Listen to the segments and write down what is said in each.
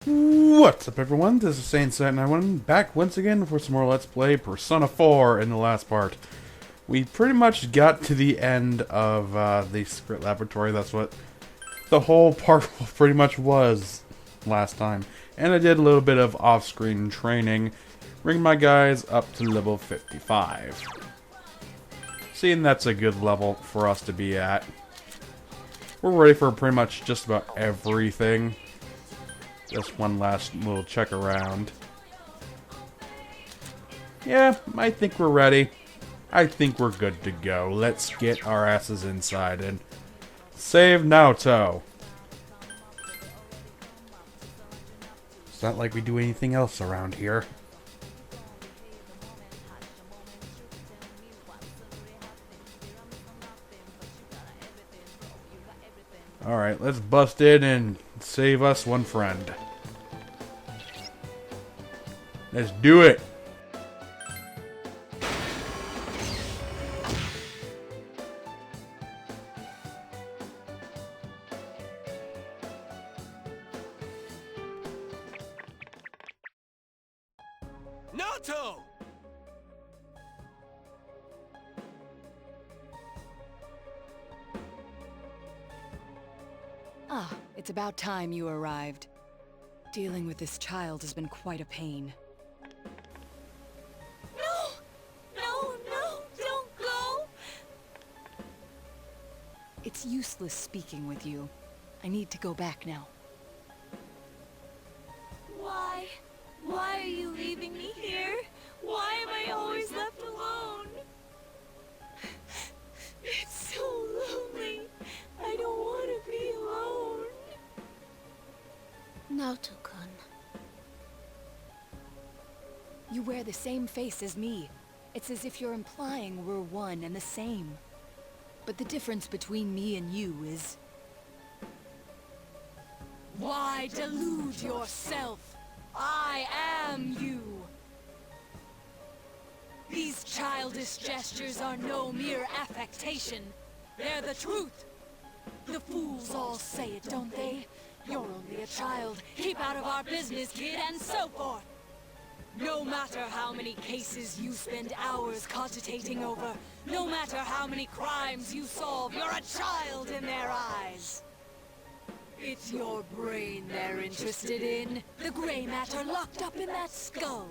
What's up, everyone? This is Saiyan, and I'm back once again for some more Let's Play Persona 4 in the last part. We pretty much got to the end of the secret laboratory. That's what the whole part pretty much was last time. And I did a little bit of off-screen training, bringing my guys up to level 55. Seeing that's a good level for us to be at. We're ready for pretty much just about everything. Just one last little check around. Yeah, I think we're ready. I think we're good to go. Let's get our asses inside and save Naoto. It's not like we do anything else around here. Alright, let's bust in and save us one friend. Let's do it! Naoto! Ah, it's about time you arrived. Dealing with this child has been quite a pain. No! No, no, don't go! It's useless speaking with you. I need to go back now. Why? Why are you leaving me here? Why am I always left alone? It's so lonely. I don't want to be alone. Naoto-kun. You wear the same face as me. It's as if you're implying we're one and the same. But the difference between me and you is... Why delude yourself? I am you! These childish gestures are no mere affectation. They're the truth. The fools all say it, don't they? You're only a child. Keep out of our business, kid, and so forth. No matter how many cases you spend hours cogitating over, no matter how many crimes you solve, you're a child in their eyes. It's your brain they're interested in. The gray matter locked up in that skull.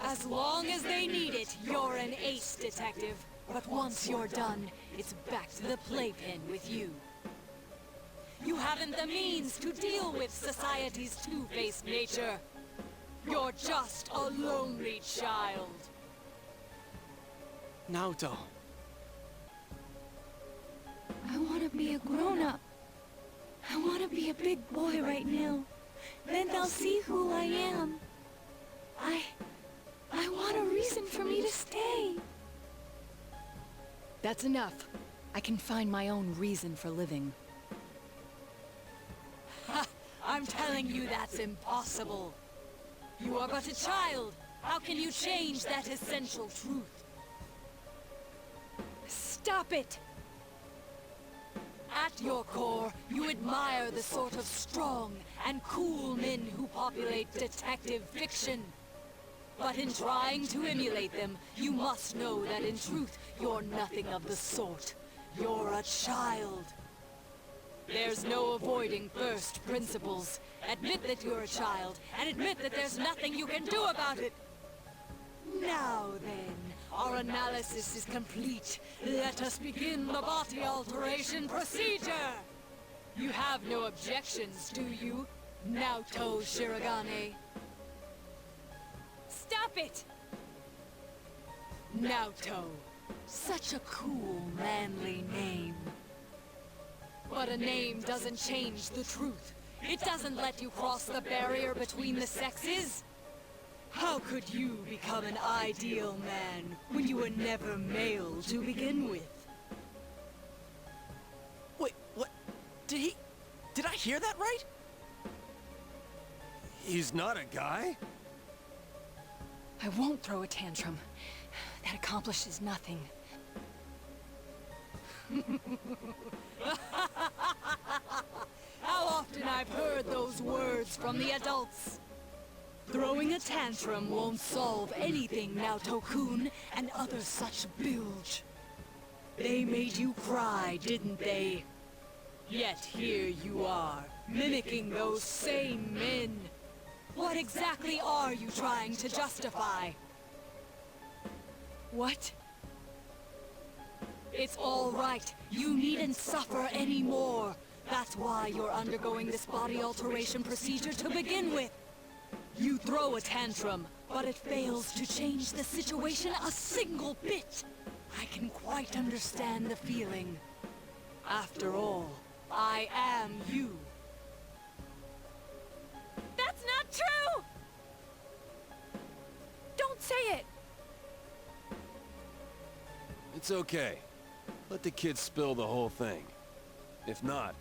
As long as they need it, you're an ace detective. But once you're done, it's back to the playpen with you. You haven't the means to deal with society's two-faced nature. You're just a lonely child. Naoto. I want to be a grown-up. I want to be a big boy right now. Then they'll see who I am. I want a reason for me to stay. That's enough. I can find my own reason for living. Ha! I'm telling you that's impossible. You are but a child. How can you change that essential truth? Stop it! At your core, you admire the sort of strong and cool men who populate detective fiction. But in trying to emulate them, you must know that in truth, you're nothing of the sort. You're a child. There's no avoiding first principles. Admit that you're a child, and admit that there's nothing you can do about it. Now then, our analysis is complete. Let us begin the body alteration procedure! You have no objections, do you, Naoto Shirogane? Stop it! Naoto. Such a cool, manly name. But a name doesn't change the truth. It doesn't let you cross the barrier between the sexes. How could you become an ideal man when you were never male to begin with? Wait, what? Did I hear that right? He's not a guy? I won't throw a tantrum. That accomplishes nothing. How often often I've heard those words from the adults. Throwing a tantrum won't solve anything, Naoto-kun and other such bilge. They made you cry, didn't they? Yet here you are, mimicking those same men. What exactly are you trying to justify? What? It's all right. You needn't suffer anymore. That's why you're undergoing this body alteration procedure to begin with. You throw a tantrum, but it fails to change the situation a single bit. I can quite understand the feeling. After all, I am you. That's not true! Don't say it! It's okay. Let the kid spill the whole thing. If not,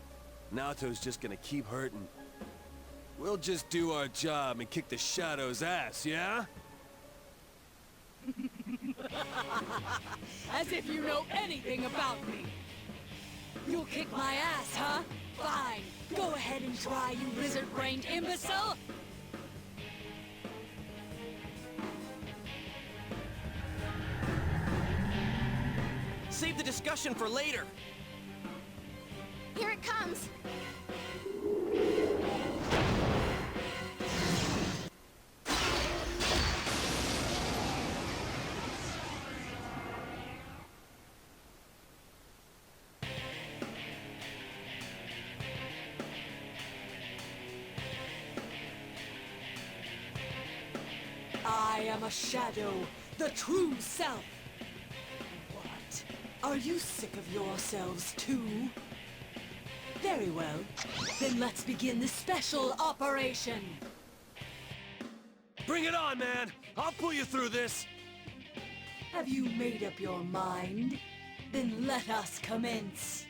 Naoto's just gonna keep hurting. We'll just do our job and kick the Shadow's ass, yeah? As if you know anything about me. You'll kick my ass, huh? Fine. Go ahead and try, you lizard-brained imbecile! Save the discussion for later. Here it comes. I am a shadow, the true self. What? Are you sick of yourselves too? Very well. Then let's begin the special operation. Bring it on, man! I'll pull you through this! Have you made up your mind? Then let us commence.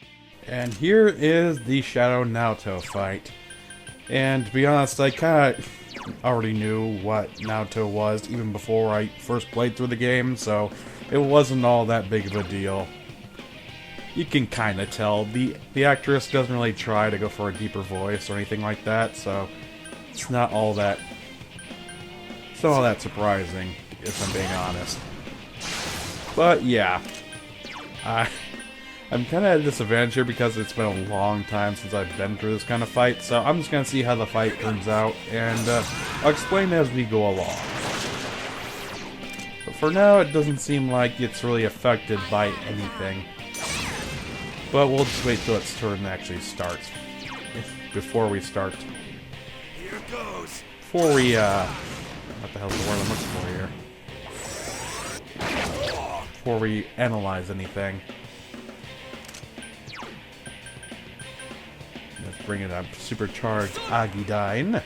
And here is the Shadow Naoto fight. And to be honest, I kind of already knew what Naoto was even before I first played through the game, so it wasn't all that big of a deal. You can kind of tell. The actress doesn't really try to go for a deeper voice or anything like that, so it's not all that surprising, if I'm being honest. But yeah, I'm kind of at a disadvantage here because it's been a long time since I've been through this kind of fight, so I'm just going to see how the fight turns out, and I'll explain as we go along. But for now, it doesn't seem like it's really affected by anything. But we'll just wait till its turn actually starts. Before we start. Here goes! Before we, what the hell's the word I'm looking for here? Before we analyze anything. Let's bring it up. Supercharged Agidine.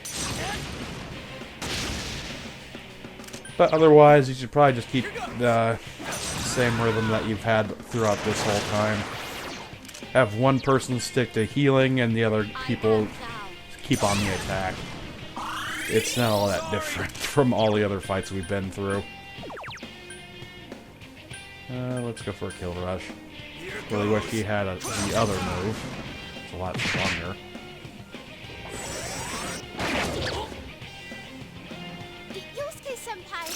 But otherwise, you should probably just keep the same rhythm that you've had throughout this whole time. Have one person stick to healing and the other people keep on the attack. It's not all that different from all the other fights we've been through. Let's go for a kill rush. Really wish he had the other move. It's a lot stronger. Yosuke-senpai!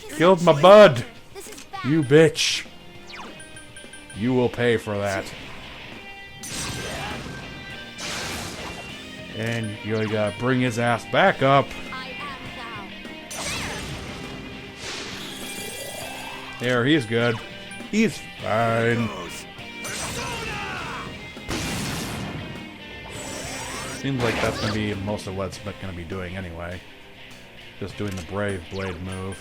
Man. Killed my bud! This is bad. You bitch! You will pay for that. And you gotta bring his ass back up. I am thou. There, he's good. He's fine. Seems like that's gonna be most of what it's gonna be doing anyway. Just doing the Brave Blade move.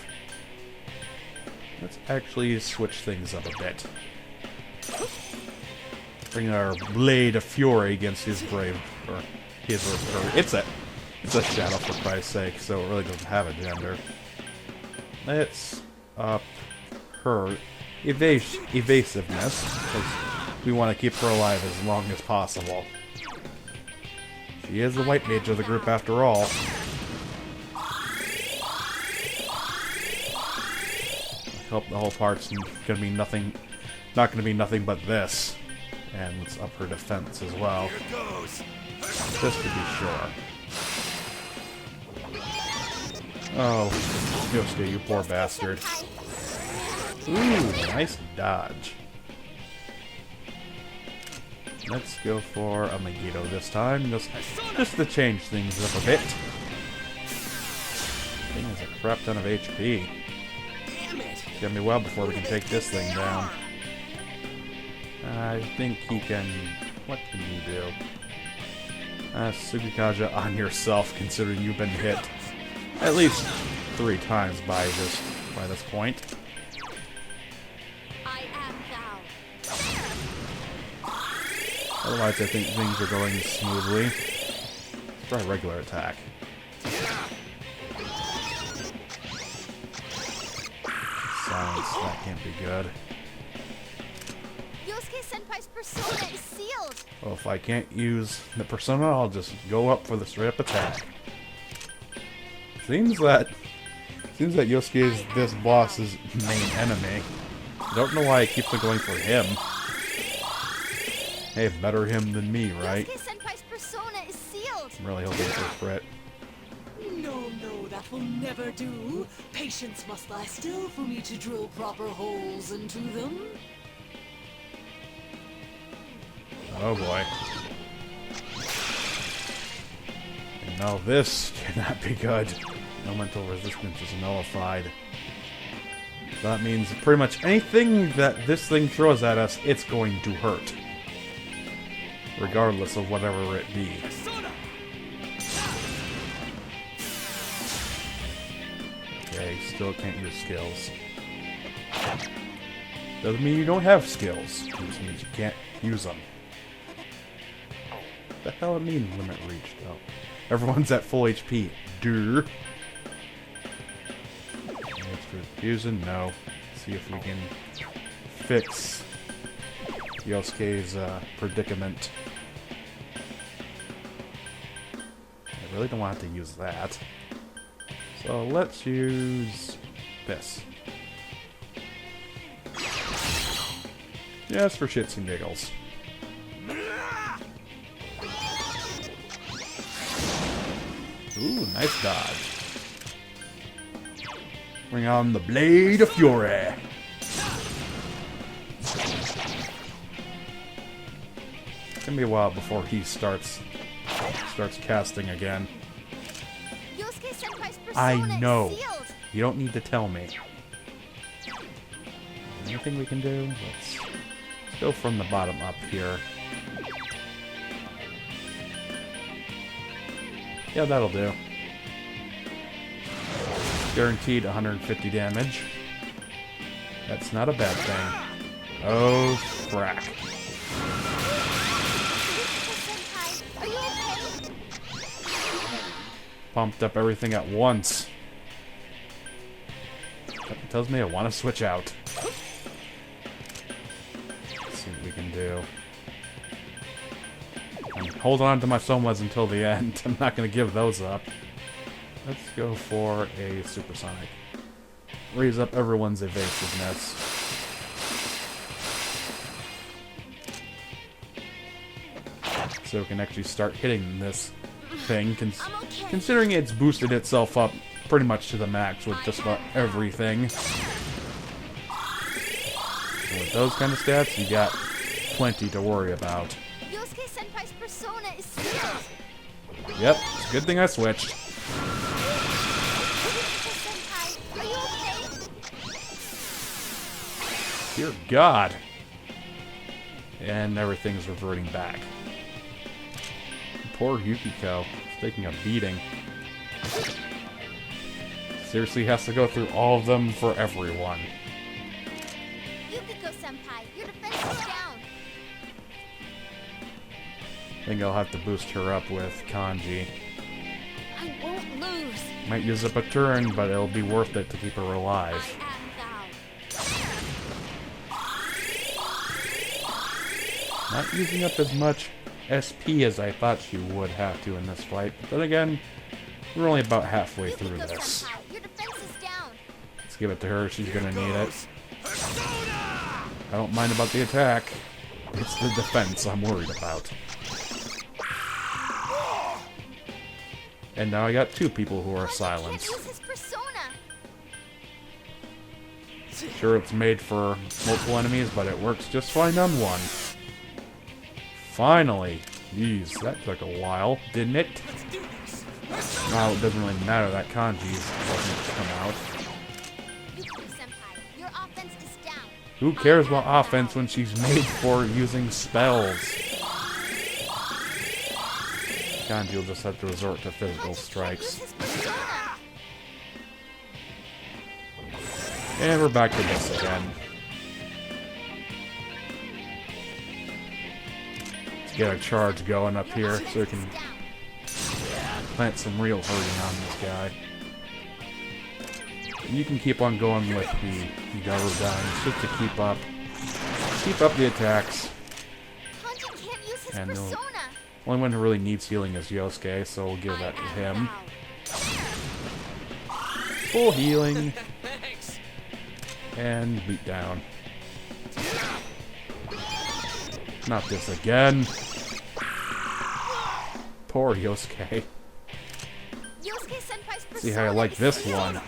Let's actually switch things up a bit. Bring our Blade of Fury against his Brave, or his, or it's a Shadow for Christ's sake, so it really doesn't have a gender. Let's up her evasiveness, because we want to keep her alive as long as possible. She is the white mage of the group after all. I hope the whole part's gonna be nothing, not gonna be nothing but this. And let's up her defense as well, Here goes. just to be sure. Oh, Yosuke, you poor bastard. Ooh, nice dodge. Let's go for a Megiddo this time, just to change things up a bit. Thing has a crap ton of HP. Damn it! It's gonna be a while before we can take this thing down. I think he can... What can you do? Tsukikaja on yourself, considering you've been hit at least 3 times by this point. I am thou. Otherwise, I think things are going smoothly. Let's try regular attack. Silence, that can't be good. Yosuke Senpai's persona is sealed. Well, if I can't use the persona, I'll just go up for the straight up attack. Seems that Yosuke is this boss's main enemy. I don't know why I keep on going for him. Hey, better him than me, right? Yosuke Senpai's persona is sealed. I'm really hoping for crit. No, no, that will never do. Patience must lie still for me to drill proper holes into them. Oh boy. And now this cannot be good. Elemental resistance is nullified. That means pretty much anything that this thing throws at us, it's going to hurt. Regardless of whatever it be. Okay, still can't use skills. Doesn't mean you don't have skills. It just means you can't use them. What the hell it mean limit reached? Oh. Everyone's at full HP. Durr. Fusion? No. Let's see if we can fix Yosuke's predicament. I really don't want to use that. So let's use this. Just for shits and giggles. Ooh, nice dodge. Bring on the Blade of Fury. It's gonna be a while before he starts casting again. Yosuke Senpai's persona I know. is sealed. You don't need to tell me. Anything we can do? Let's go from the bottom up here. Yeah, that'll do. Guaranteed 150 damage. That's not a bad thing. Oh, frack. Yosuke Senpai, are you okay? Pumped up everything at once. That tells me I want to switch out. Let's see what we can do. Hold on to my somas until the end. I'm not going to give those up. Let's go for a supersonic. Raise up everyone's evasiveness. So we can actually start hitting this thing, considering it's boosted itself up pretty much to the max with just about everything. And with those kind of stats, you got plenty to worry about. Yosuke Senpai's persona is sealed. Yep, it's a good thing I switched. Yosuke Senpai, are you okay? Dear God. And everything's reverting back. Poor Yukiko. She's taking a beating. Seriously has to go through all of them for everyone. Yukiko Senpai, your defense is down. I think I'll have to boost her up with Kanji. I won't lose. Might use up a turn, but it'll be worth it to keep her alive. I am thou. Not using up as much SP as I thought she would have to in this fight. But then again, we're only about halfway through Yukiko this. Senpai, your defense is down. Let's give it to her. She's gonna need it. I don't mind about the attack. It's the defense I'm worried about. And now I got two people who are silenced. Can't use his persona. Sure, it's made for multiple enemies, but it works just fine on one. Finally! Jeez, that took a while, didn't it? Well, it doesn't really matter that kanji's doesn't come out. Yuki-senpai, your offense is down. Who cares about offense when she's made for using spells? Kanji will just have to resort to physical strikes. Use his persona. And we're back to this again. Let's get a charge going up here so we can plant some real hurting on this guy. And you can keep on going with the Garudans just to keep up the attacks. Kanji can't use his And persona. only one who really needs healing is Yosuke, so we'll give that to him. Full healing. Thanks. And beat down. Not this again. Poor Yosuke. Yosuke-senpai's persona. See how I like is this sealed. one.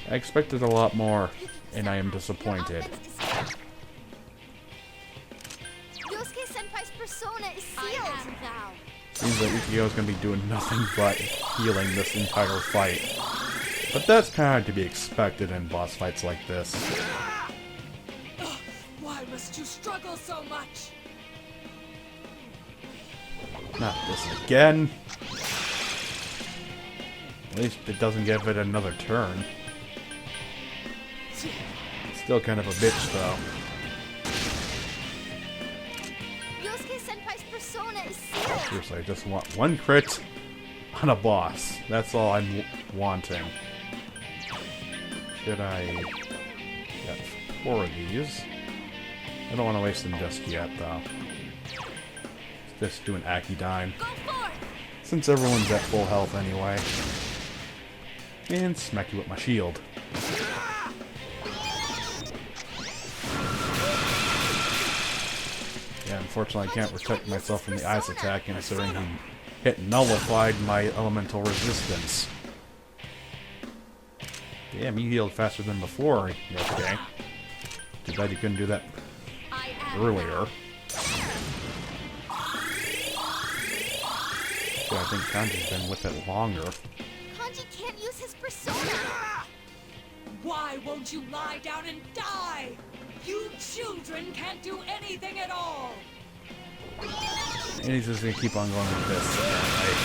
I expected a lot more, and I am disappointed. Yosuke-senpai's persona is sealed. Seems like Ukiko's gonna be doing nothing but healing this entire fight. But that's kind of to be expected in boss fights like this. Why must you struggle so much? Not this again. At least it doesn't give it another turn. Still kind of a bitch, though. Yosuke-senpai's persona is sealed. Seriously, I just want one crit on a boss. That's all I'm wanting. Should I get 4 of these? I don't want to waste them just yet, though. Let's just do an Akidyne. Go forth. Since everyone's at full health anyway. And smack you with my shield. Yeah, unfortunately I can't protect myself from the ice attack considering he hit nullified my elemental resistance. Damn, he healed faster than before. Okay. Too bad you couldn't do that earlier. Yeah, I think Kanji's been with it longer. Kanji can't use his persona. Why won't you lie down and die? You children can't do anything at all. And he's just gonna keep on going with this, apparently.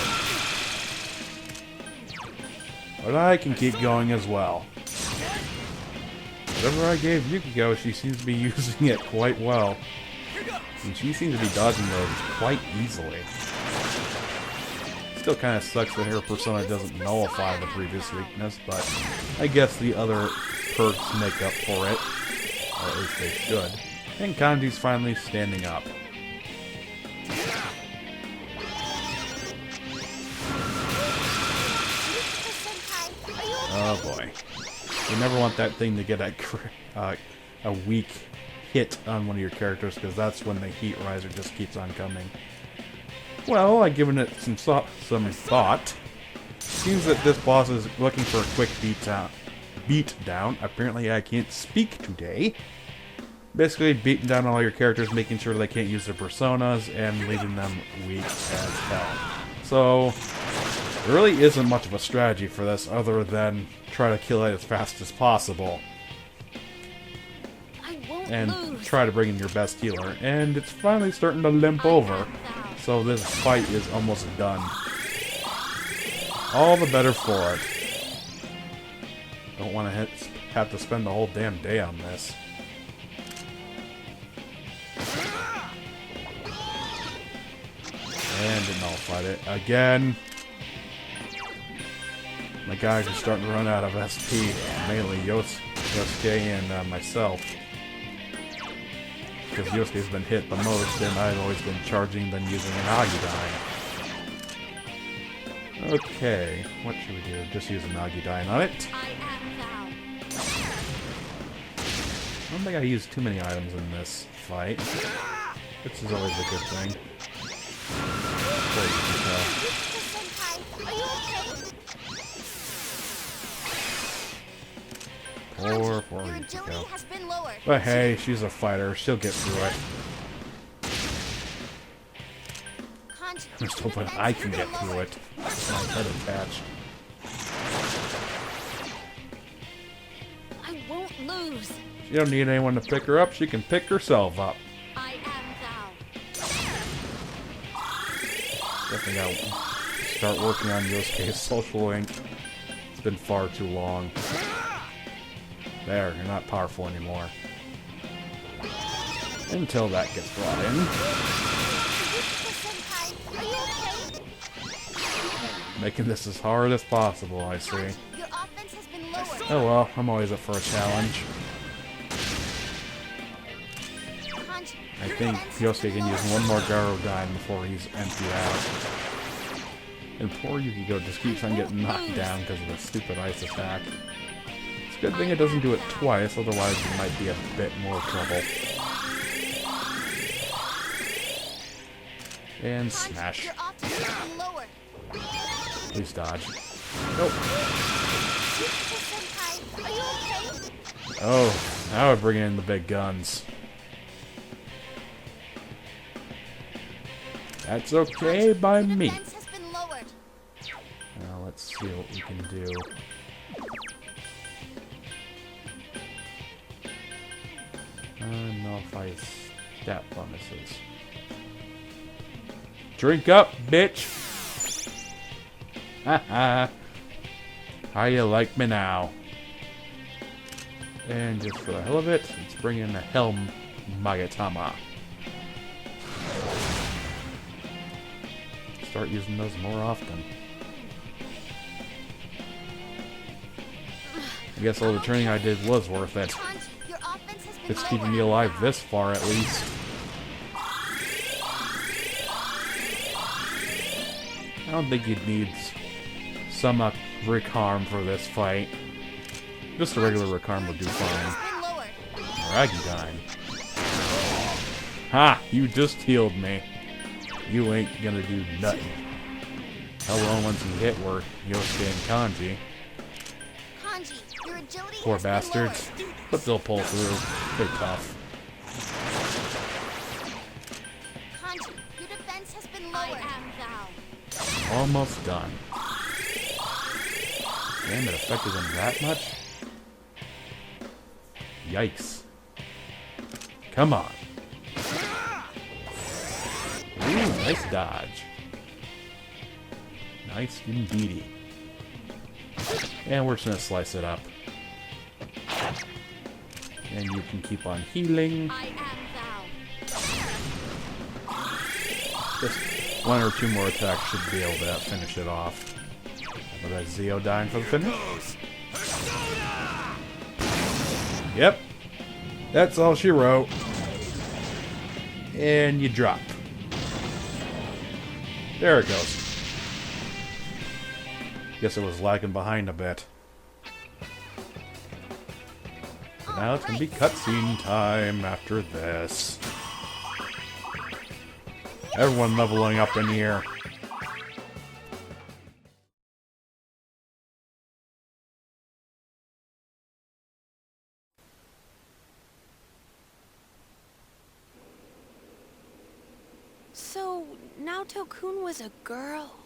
But I can keep going as well. Whatever I gave Yukiko, she seems to be using it quite well. And she seems to be dodging those quite easily. Still kind of sucks that her persona doesn't nullify the previous weakness, but I guess the other perks make up for it. Or at least they should. And Kanji's finally standing up. Oh boy. You never want that thing to get a weak hit on one of your characters, because that's when the heat riser just keeps on coming. Well, I've given it some thought. Seems that this boss is looking for a quick beat down. Apparently I can't speak today. Basically, beating down all your characters, making sure they can't use their personas, and leaving them weak as hell. So, there really isn't much of a strategy for this other than try to kill it as fast as possible. And try to bring in your best healer. And it's finally starting to limp over. So this fight is almost done. All the better for it. Don't want to have to spend the whole damn day on this. And it nullified it again. My guys are starting to run out of SP. Mainly Yosuke and myself. Because Yosuke's been hit the most, and I've always been charging than using an Agidyne. Okay, what should we do? Just use an Agidyne on it. don't think I used too many items in this fight, which is always a good thing. Poor Yukiko. But hey, she's a fighter. She'll get through it. I'm just hoping I can get through it. My head attached. I won't lose. She don't need anyone to pick her up. She can pick herself up. I am thou. Definitely gotta start working on Yosuke's social link. It's been far too long. There, you're not powerful anymore. Until that gets brought in. Making this as hard as possible, I see. Oh well, I'm always up for a challenge. I think Yosuke can use one more Garodine before he's emptied out. And poor Yukiko just keeps on getting knocked down because of the stupid ice attack. It's a good thing it doesn't do it twice, otherwise it might be a bit more trouble. And smash. Please dodge. Nope. Oh, now we're bringing in the big guns. That's okay by me. Now let's see what we can do. Nullify stat bonuses. Drink up, bitch! Haha. How you like me now? And just for the hell of it, let's bring in the Helm Magatama. Start using those more often. I guess all the training I did was worth it. It's keeping me alive this far, at least. I don't think you'd need some Rickharm for this fight. Just a regular Rickharm would do fine. Raggytime. Ha! You just healed me. You ain't gonna do nothing. Hell, the only ones who hit were Yosuke and Kanji. Poor bastards. But they'll pull through. They're tough. Almost done. Damn, it affected them that much? Yikes. Come on. Ooh, nice dodge. Nice indeedy. And we're just gonna slice it up. And you can keep on healing. Just one or two more attacks should be able to finish it off. Was that Zeo dying for the finish? Yep. That's all she wrote. And you drop. There it goes. Guess it was lagging behind a bit. Now it's gonna be cutscene time after this. Everyone leveling up in here. So, Naoto-kun was a girl.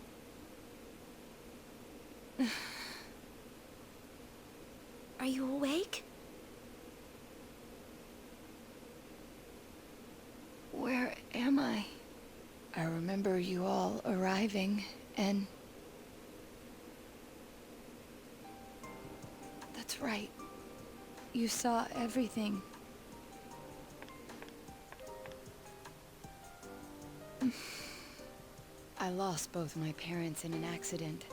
Are you awake? Where am I? I remember you all arriving, and... That's right. You saw everything. I lost both my parents in an accident.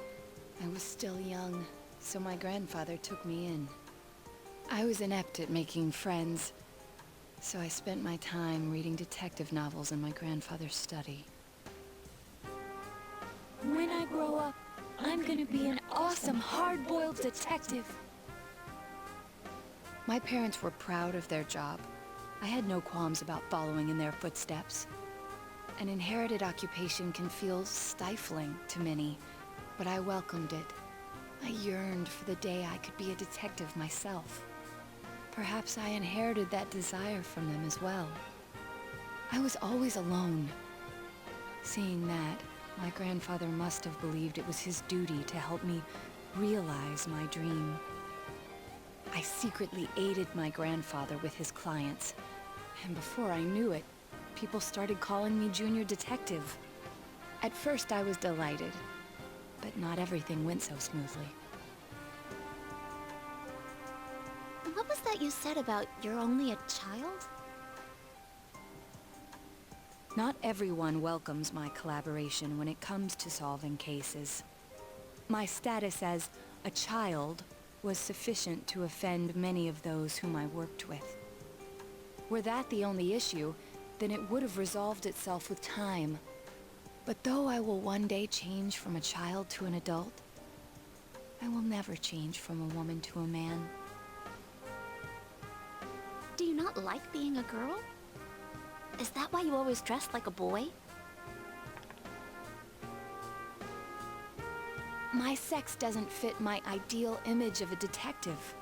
I was still young, so my grandfather took me in. I was inept at making friends, so I spent my time reading detective novels in my grandfather's study. When I grow up, I'm gonna be an awesome hard-boiled detective. My parents were proud of their job. I had no qualms about following in their footsteps. An inherited occupation can feel stifling to many, but I welcomed it. I yearned for the day I could be a detective myself. Perhaps I inherited that desire from them as well. I was always alone. Seeing that, my grandfather must have believed it was his duty to help me realize my dream. I secretly aided my grandfather with his clients, and before I knew it, people started calling me Junior Detective. At first I was delighted, but not everything went so smoothly. What was that you said about you're only a child? Not everyone welcomes my collaboration when it comes to solving cases. My status as a child was sufficient to offend many of those whom I worked with. Were that the only issue, then it would have resolved itself with time. But though I will one day change from a child to an adult, I will never change from a woman to a man. Do you not like being a girl? Is that why you always dressed like a boy? My sex doesn't fit my ideal image of a detective.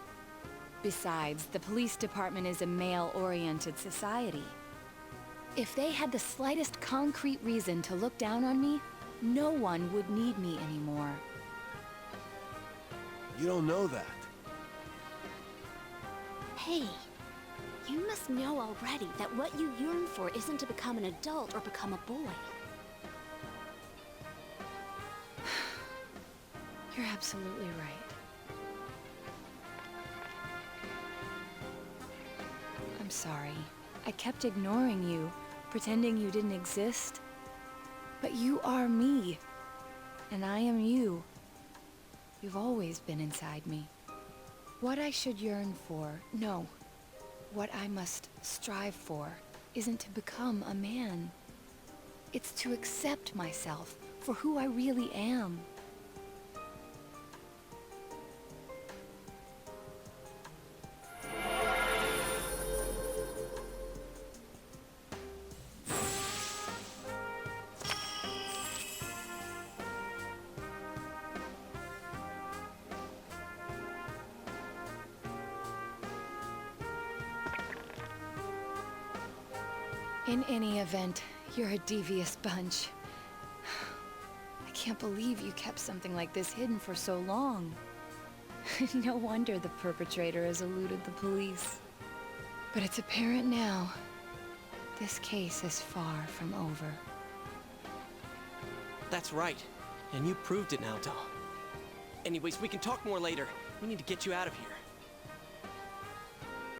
Besides, the police department is a male-oriented society. If they had the slightest concrete reason to look down on me, no one would need me anymore. You don't know that. Hey, you must know already that what you yearn for isn't to become an adult or become a boy. You're absolutely right. I'm sorry. I kept ignoring you, pretending you didn't exist. But you are me, and I am you. You've always been inside me. What I should yearn for, no. What I must strive for isn't to become a man. It's to accept myself for who I really am. In any event, you're a devious bunch. I can't believe you kept something like this hidden for so long. No wonder the perpetrator has eluded the police. But it's apparent now. This case is far from over. That's right. And you proved it now, doll. Anyways, we can talk more later. We need to get you out of here.